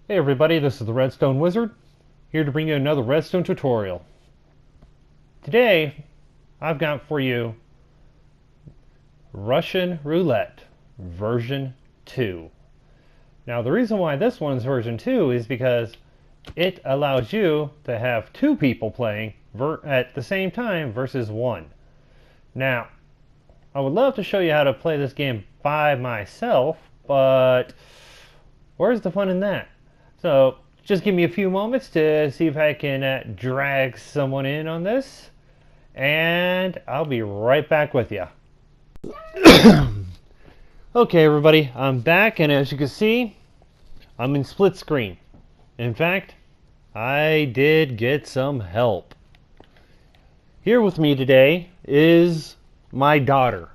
Hey everybody, this is the Redstone Wizard, here to bring you another Redstone tutorial. Today, I've got for you Russian Roulette version 2. Now the reason why this one's version 2 is because it allows you to have two people playing at the same time versus one. Now, I would love to show you how to play this game by myself, but where's the fun in that? So just give me a few moments to see if I can drag someone in on this, and I'll be right back with you. Okay everybody, I'm back, and as you can see, I'm in split screen. In fact, I did get some help. Here with me today is my daughter.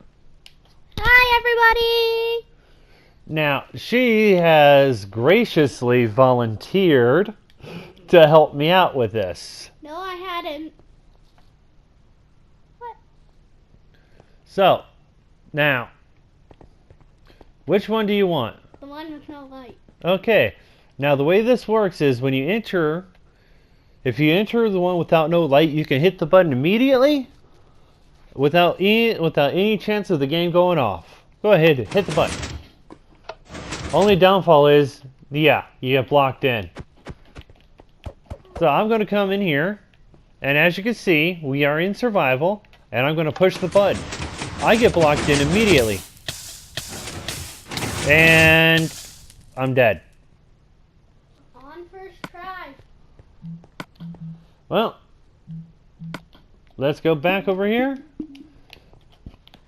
Hi, everybody! Now, she has graciously volunteered to help me out with this. No, I hadn't. What? So, now, which one do you want? The one with no light. Okay, now the way this works is when you enter, if you enter the one without no light, you can hit the button immediately without any chance of the game going off. Go ahead, hit the button. Only downfall is, yeah, you get blocked in. So I'm going to come in here, and as you can see, we are in survival, and I'm going to push the button. I get blocked in immediately. And I'm dead. On first try. Well, let's go back over here.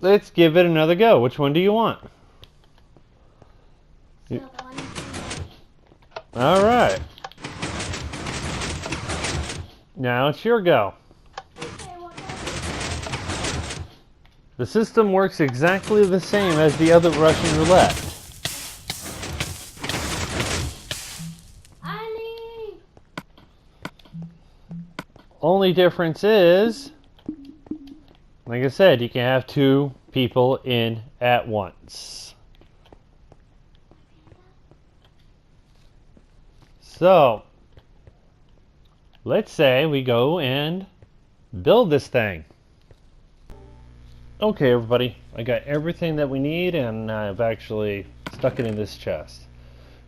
Let's give it another go. Which one do you want? All right. Now it's your go. The system works exactly the same as the other Russian roulette. Only difference is, like I said, you can have two people in at once. So, let's say we go and build this thing. Okay everybody, I got everything that we need, and I've actually stuck it in this chest.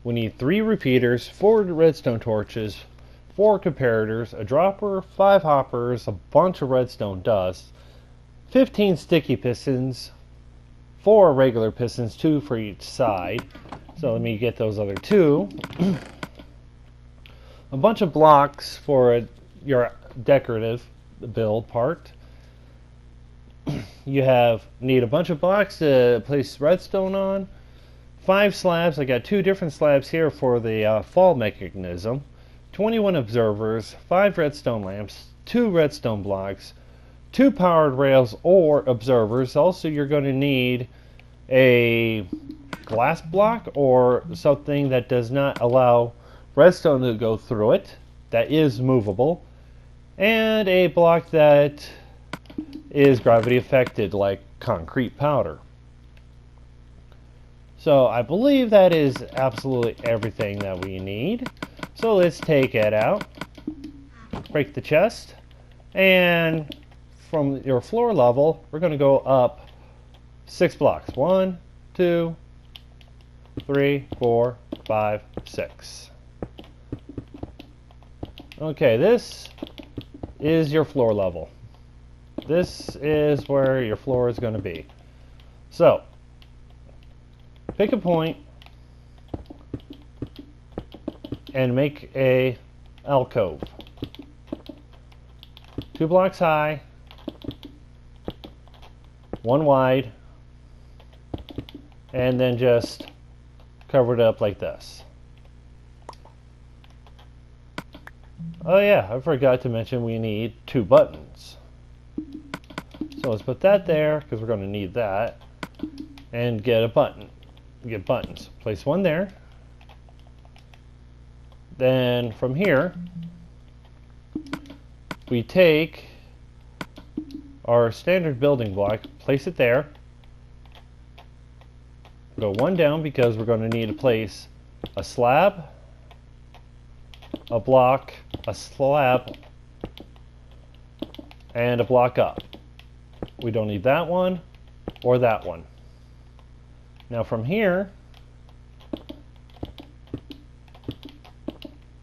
We need 3 repeaters, 4 redstone torches, 4 comparators, a dropper, 5 hoppers, a bunch of redstone dust, 15 sticky pistons, 4 regular pistons, 2 for each side. So let me get those other 2. A bunch of blocks for your decorative build part. You need a bunch of blocks to place redstone on. 5 slabs. I got 2 different slabs here for the fall mechanism. 21 observers, 5 redstone lamps, 2 redstone blocks, 2 powered rails or observers. Also, you're going to need a glass block or something that does not allow redstone to go through it, that is movable, and a block that is gravity affected, like concrete powder. So I believe that is absolutely everything that we need. So let's take it out, break the chest, and from your floor level, we're going to go up 6 blocks. 1, 2, 3, 4, 5, 6. Okay, this is your floor level. This is where your floor is going to be. So, pick a point and make a alcove. 2 blocks high, 1 wide, and then just cover it up like this. Oh yeah, I forgot to mention we need 2 buttons. So let's put that there, because we're going to need that, and get a button. Get buttons. Place one there. Then from here, we take our standard building block, place it there, go 1 down because we're going to need to place a slab, a block, a slab, and a block up. We don't need that one or that one. Now from here,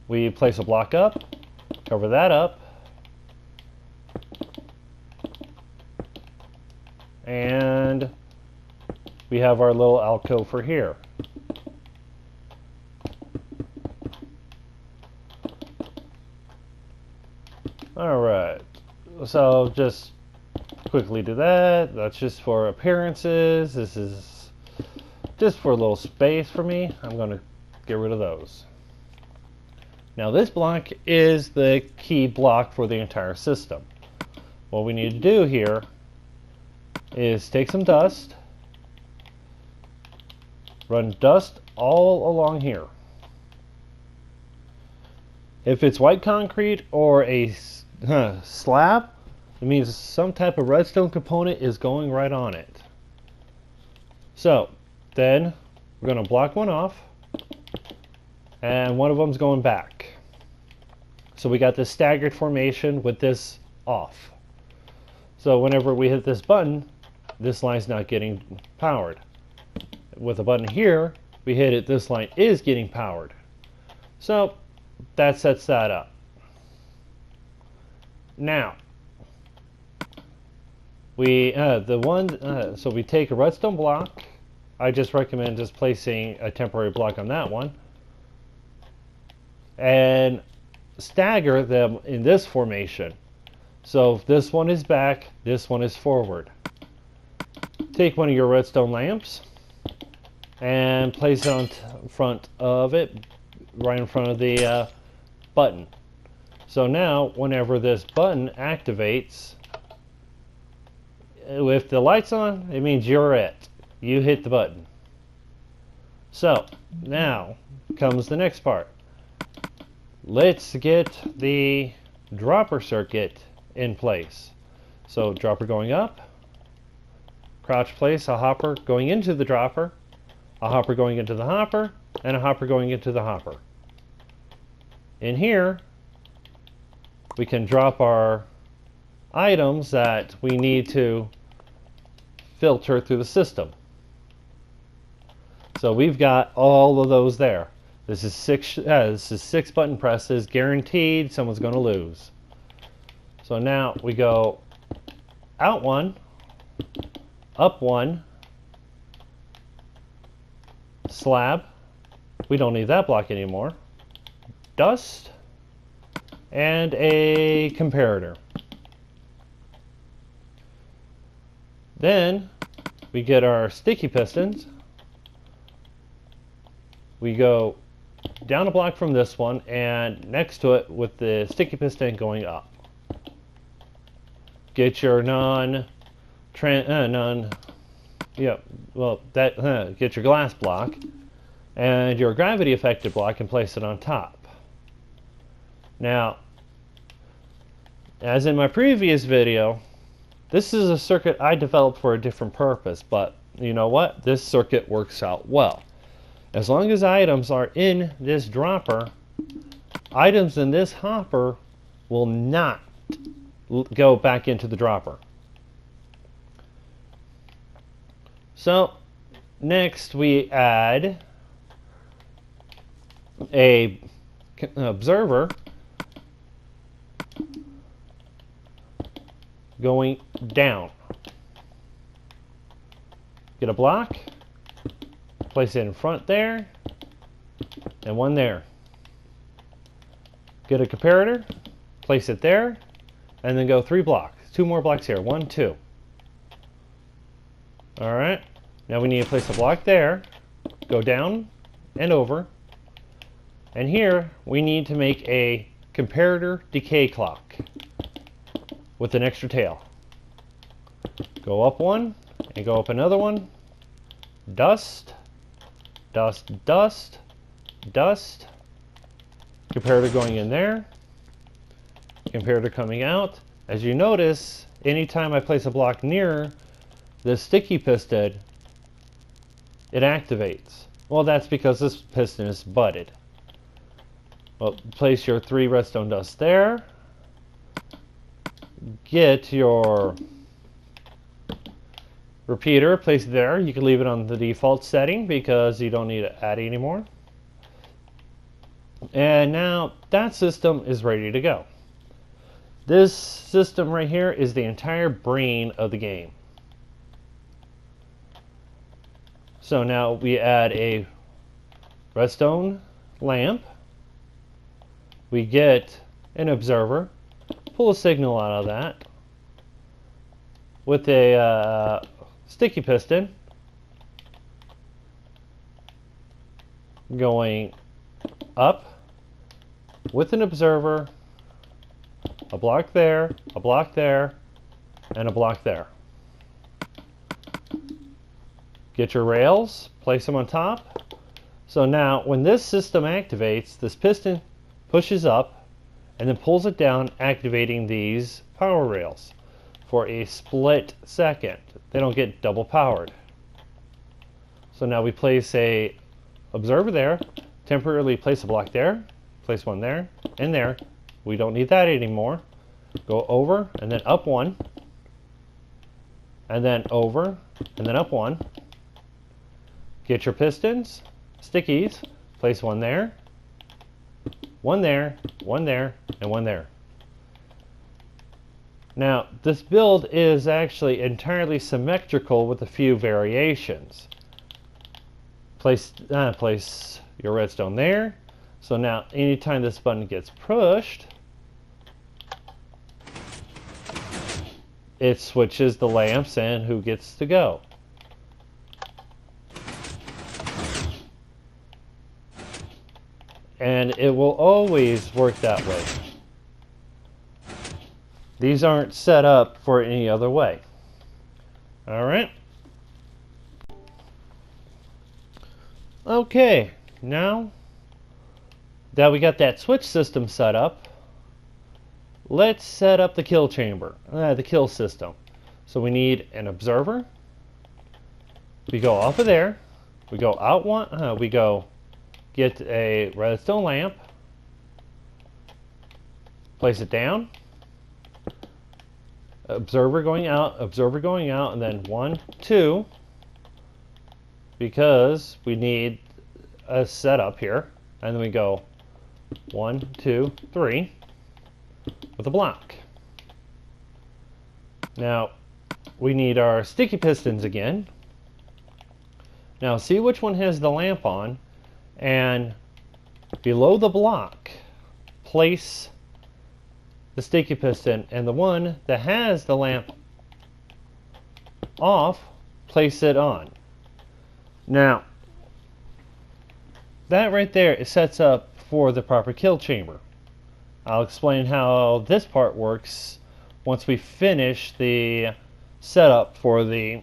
we place a block up, cover that up, and we have our little alcove for here. Alright, so just quickly do that. That's just for appearances. This is just for a little space for me. I'm going to get rid of those. Now this block is the key block for the entire system. What we need to do here is take some dust, run dust all along here. If it's white concrete or a slab, it means some type of redstone component is going right on it. So then we're going to block one off, and one of them's going back. So we got this staggered formation with this off. So whenever we hit this button, this line's not getting powered. With a button here, we hit it, this line is getting powered. So that sets that up. Now, we so we take a redstone block. I just recommend just placing a temporary block on that one and stagger them in this formation. So if this one is back, this one is forward. Take one of your redstone lamps and place it on front of it, right in front of the button. So now whenever this button activates, if the light's on, it means you're it. You hit the button. So now comes the next part. Let's get the dropper circuit in place. So dropper going up, crouch place a hopper going into the dropper, a hopper going into the hopper, and a hopper going into the hopper. In here, we can drop our items that we need to filter through the system. So we've got all of those there. This is six button presses, guaranteed someone's going to lose. So now we go out one, up one, slab. We don't need that block anymore. Dust, and a comparator. Then we get our sticky pistons. We go down a block from this one and next to it with the sticky piston going up. Get your get your glass block and your gravity affected block and place it on top. Now, as in my previous video, this is a circuit I developed for a different purpose, but you know what? This circuit works out well. As long as items are in this dropper, items in this hopper will not go back into the dropper. So, next we add an observer going down. Get a block, place it in front there, and one there. Get a comparator, place it there, and then go 3 blocks. 2 more blocks here. 1, 2. Alright, now we need to place a block there, go down and over, and here we need to make a comparator decay clock with an extra tail. Go up one and go up another one. Dust, dust, dust, dust. Comparator going in there. Comparator coming out. As you notice, anytime I place a block near the sticky piston, it activates. Well, that's because this piston is butted. Well, place your 3 redstone dust there. Get your repeater, place it there. You can leave it on the default setting because you don't need to add anymore. And now that system is ready to go. This system right here is the entire brain of the game. So now we add a redstone lamp. We get an observer, pull a signal out of that with a sticky piston going up with an observer, a block there, a block there, and a block there. Get your rails, place them on top. So now when this system activates, this piston pushes up and then pulls it down, activating these power rails for a split second. They don't get double powered. So now we place a observer there, temporarily place a block there, place one there, and there. We don't need that anymore. Go over and then up one, and then over and then up one. Get your pistons, stickies, place one there, one there, one there, and one there. Now, this build is actually entirely symmetrical with a few variations. Place your redstone there. So now, anytime this button gets pushed, it switches the lamps and who gets to go. And it will always work that way. These aren't set up for any other way. Alright. Okay, now that we got that switch system set up, let's set up the kill chamber, the kill system. So we need an observer. We go off of there. We go out one. We go get a redstone lamp. Place it down. Observer going out, and then 1, 2, because we need a setup here, and then we go 1, 2, 3 with a block. Now we need our sticky pistons again. Now see which one has the lamp on, and below the block place the sticky piston, and the one that has the lamp off, place it on. Now that right there, it sets up for the proper kill chamber. I'll explain how this part works once we finish the setup for the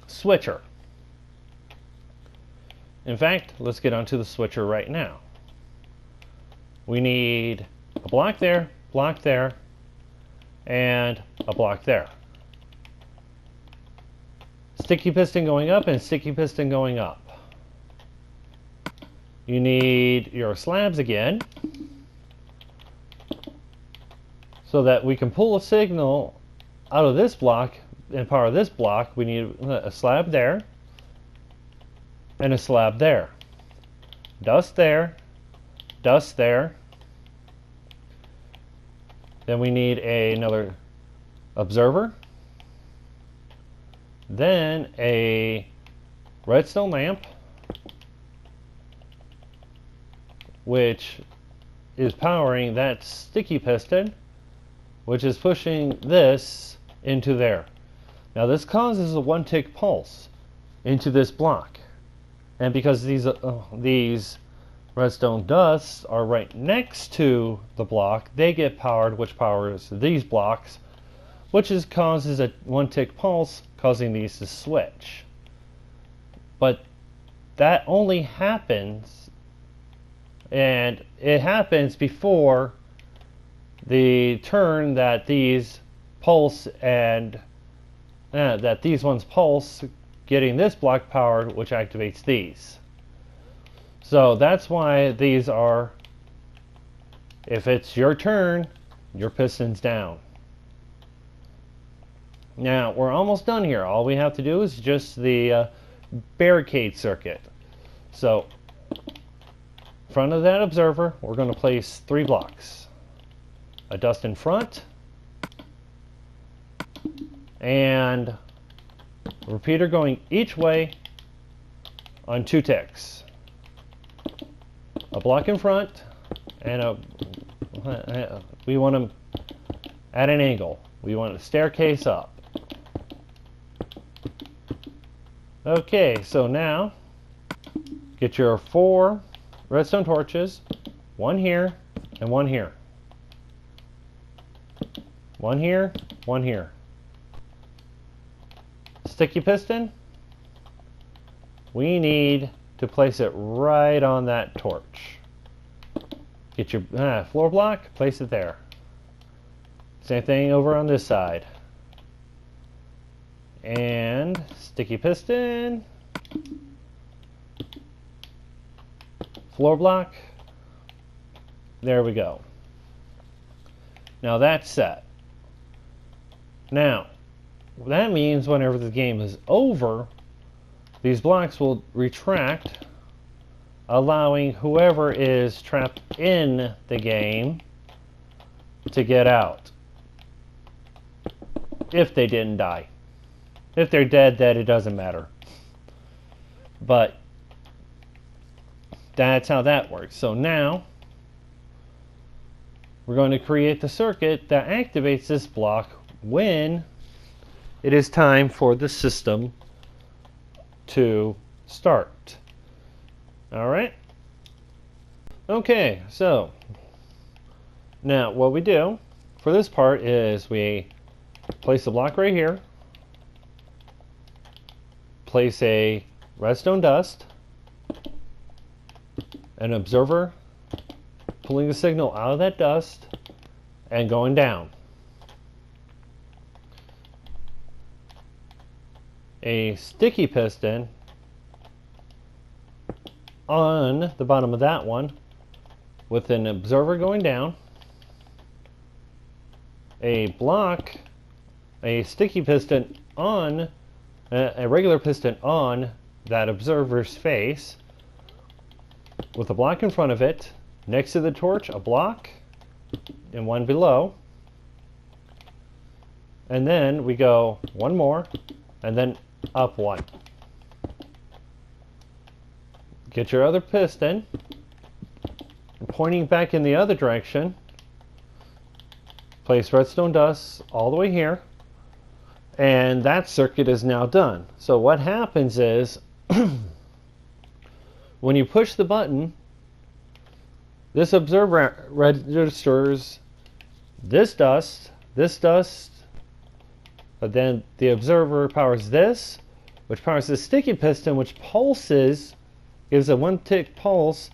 switcher. In fact, let's get onto the switcher right now. We need a block there, and a block there. Sticky piston going up and sticky piston going up. You need your slabs again, so that we can pull a signal out of this block and power this block. We need a slab there and a slab there. Dust there, dust there. Then we need another observer. Then a redstone lamp, which is powering that sticky piston, which is pushing this into there. Now this causes a 1-tick pulse into this block. And because these redstone dusts are right next to the block, they get powered, which powers these blocks, which causes a 1-tick pulse, causing these to switch. But that only happens, and it happens before the turn that these pulse and that these ones pulse, getting this block powered, which activates these. So that's why these are If it's your turn, your piston's down. Now, we're almost done here. All we have to do is just the barricade circuit. So, in front of that observer, we're going to place 3 blocks. A dust in front, and a repeater going each way on 2 ticks. A block in front, and we want them at an angle. We want a staircase up. Okay, so now get your 4 redstone torches, 1 here and 1 here. 1 here, 1 here. Sticky piston, we need to place it right on that torch. Get your floor block, place it there. Same thing over on this side. And sticky piston, floor block, there we go. Now that's set. Now, that means whenever the game is over, these blocks will retract, allowing whoever is trapped in the game to get out. If they didn't die. If they're dead, then it doesn't matter. But that's how that works. So now we're going to create the circuit that activates this block when it is time for the system to start. Alright? Okay, so now what we do for this part is we place the block right here, place a redstone dust, an observer pulling the signal out of that dust and going down. A sticky piston on the bottom of that one with an observer going down, a block, a sticky piston on a regular piston on that observer's face with a block in front of it, next to the torch a block and one below, and then we go 1 more and then up 1. Get your other piston pointing back in the other direction, place redstone dust all the way here, and that circuit is now done. So what happens is when you push the button, this observer registers this dust, but then the observer powers this, which powers the sticky piston, which pulses, gives a 1-tick pulse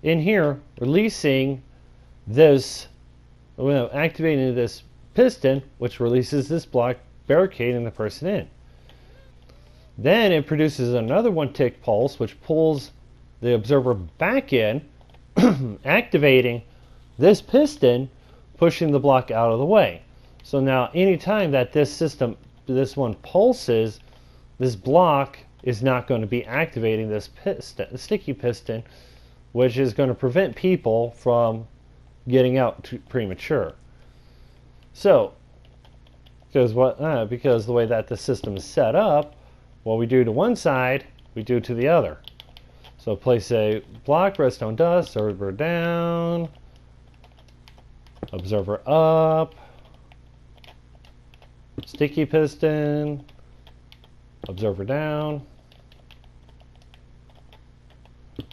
in here, releasing this, activating this piston, which releases this block, barricading the person in. Then it produces another 1-tick pulse, which pulls the observer back in, activating this piston, pushing the block out of the way. So now anytime that this one pulses, this block is not going to be activating this sticky piston, which is going to prevent people from getting out too premature. So, because the way that the system is set up, what we do to one side, we do to the other. So place a block, redstone dust, observer down, observer up, sticky piston, observer down,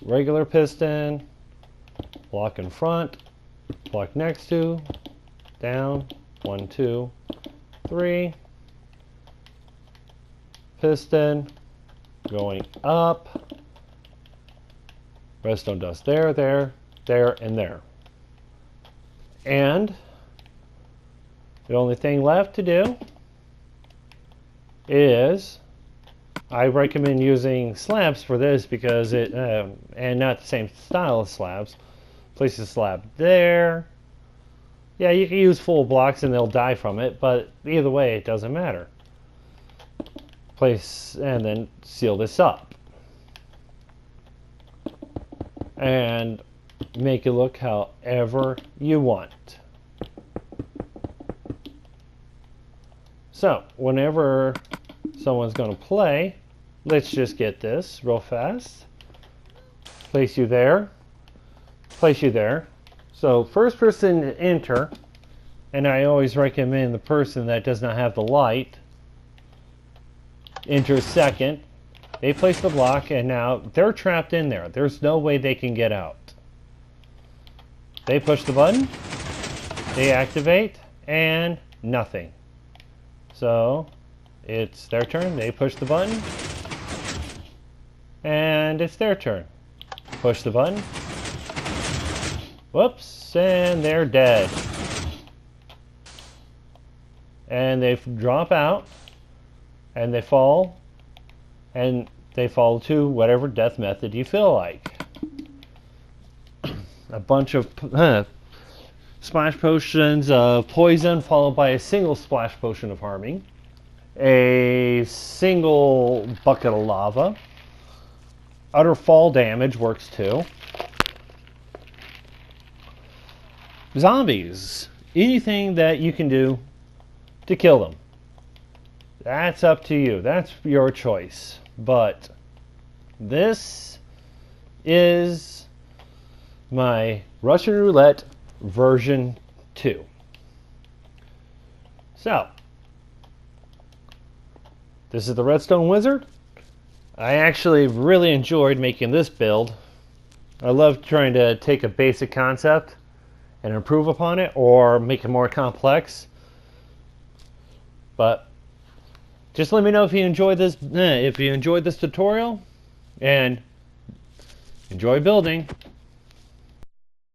regular piston, block in front, block next to, down, 1, 2, 3, piston, going up, redstone dust there, there, there, and there. And the only thing left to do is, I recommend using slabs for this because it, and not the same style of slabs. Place a slab there, Yeah, you can use full blocks and they'll die from it, but either way, it doesn't matter. Place and then seal this up. And make it look however you want. So, whenever someone's going to play, let's just get this real fast. Place you there. Place you there. So, first person to enter, and I always recommend the person that does not have the light, enters second. They place the block, and now they're trapped in there. There's no way they can get out. They push the button, they activate, and nothing. So, it's their turn. They push the button, and it's their turn. Push the button. Whoops, and they're dead. And they drop out, and they fall to whatever death method you feel like. A bunch of splash potions of poison followed by a single splash potion of harming. A single bucket of lava. Utter fall damage works too. Zombies. Anything that you can do to kill them. That's up to you. That's your choice. But this is my Russian Roulette version 2. So, this is the Redstone Wizard. I actually really enjoyed making this build. I love trying to take a basic concept and improve upon it or make it more complex. But just let me know if you enjoyed this tutorial and enjoy building.